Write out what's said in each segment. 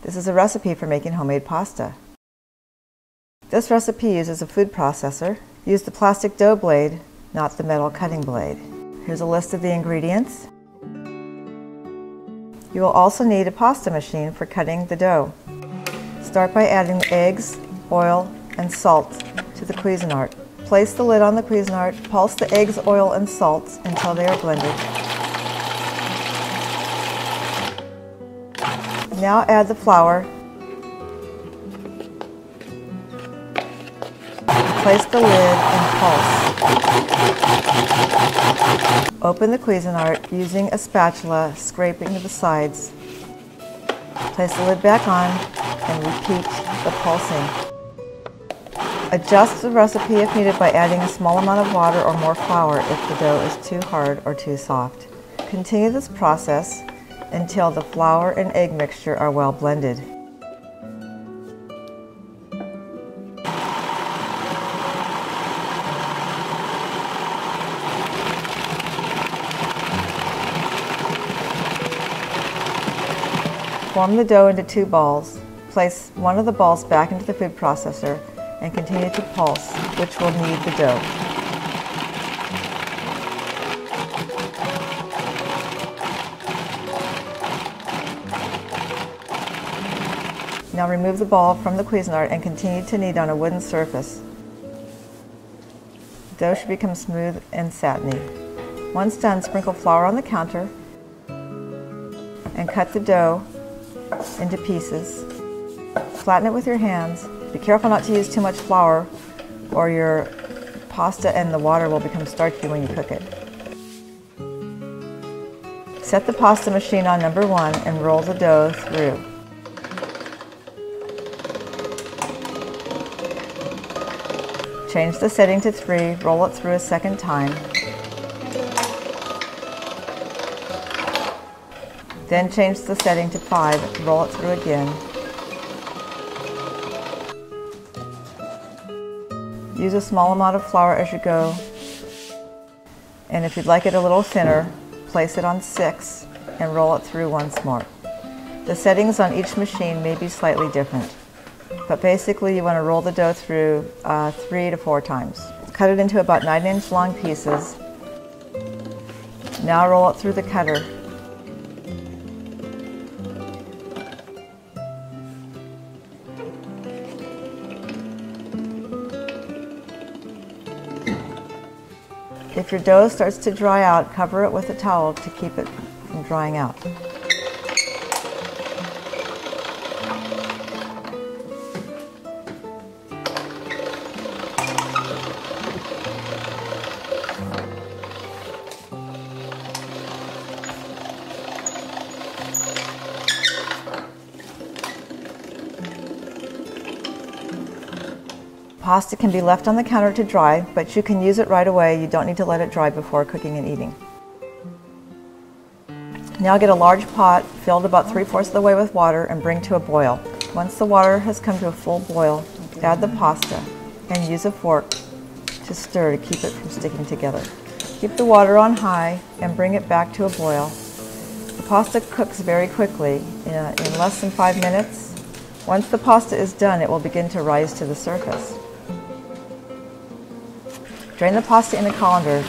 This is a recipe for making homemade pasta. This recipe uses a food processor. Use the plastic dough blade, not the metal cutting blade. Here's a list of the ingredients. You will also need a pasta machine for cutting the dough. Start by adding eggs, oil, and salt to the Cuisinart. Place the lid on the Cuisinart, pulse the eggs, oil, and salt until they are blended. Now add the flour. Place the lid and pulse. Open the Cuisinart using a spatula, scraping the sides. Place the lid back on and repeat the pulsing. Adjust the recipe if needed by adding a small amount of water or more flour if the dough is too hard or too soft. Continue this process until the flour and egg mixture are well blended. Form the dough into 2 balls. Place one of the balls back into the food processor and continue to pulse, which will knead the dough. Now remove the ball from the Cuisinart and continue to knead on a wooden surface. The dough should become smooth and satiny. Once done, sprinkle flour on the counter and cut the dough into pieces. Flatten it with your hands. Be careful not to use too much flour or your pasta and the water will become starchy when you cook it. Set the pasta machine on number 1 and roll the dough through. Change the setting to 3, roll it through a second time. Then change the setting to 5, roll it through again. Use a small amount of flour as you go, and if you'd like it a little thinner, place it on 6 and roll it through once more. The settings on each machine may be slightly different, but basically you want to roll the dough through 3 to 4 times. Cut it into about 9-inch long pieces. Now roll it through the cutter. If your dough starts to dry out, cover it with a towel to keep it from drying out. Pasta can be left on the counter to dry, but you can use it right away. You don't need to let it dry before cooking and eating. Now get a large pot filled about 3/4 of the way with water and bring to a boil. Once the water has come to a full boil, add the pasta and use a fork to stir to keep it from sticking together. Keep the water on high and bring it back to a boil. The pasta cooks very quickly, in less than 5 minutes. Once the pasta is done, it will begin to rise to the surface. Drain the pasta in a colander.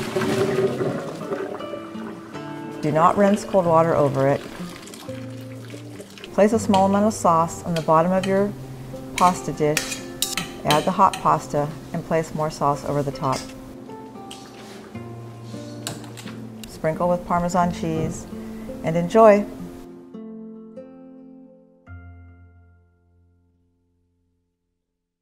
Do not rinse cold water over it. Place a small amount of sauce on the bottom of your pasta dish. Add the hot pasta and place more sauce over the top. Sprinkle with Parmesan cheese and enjoy.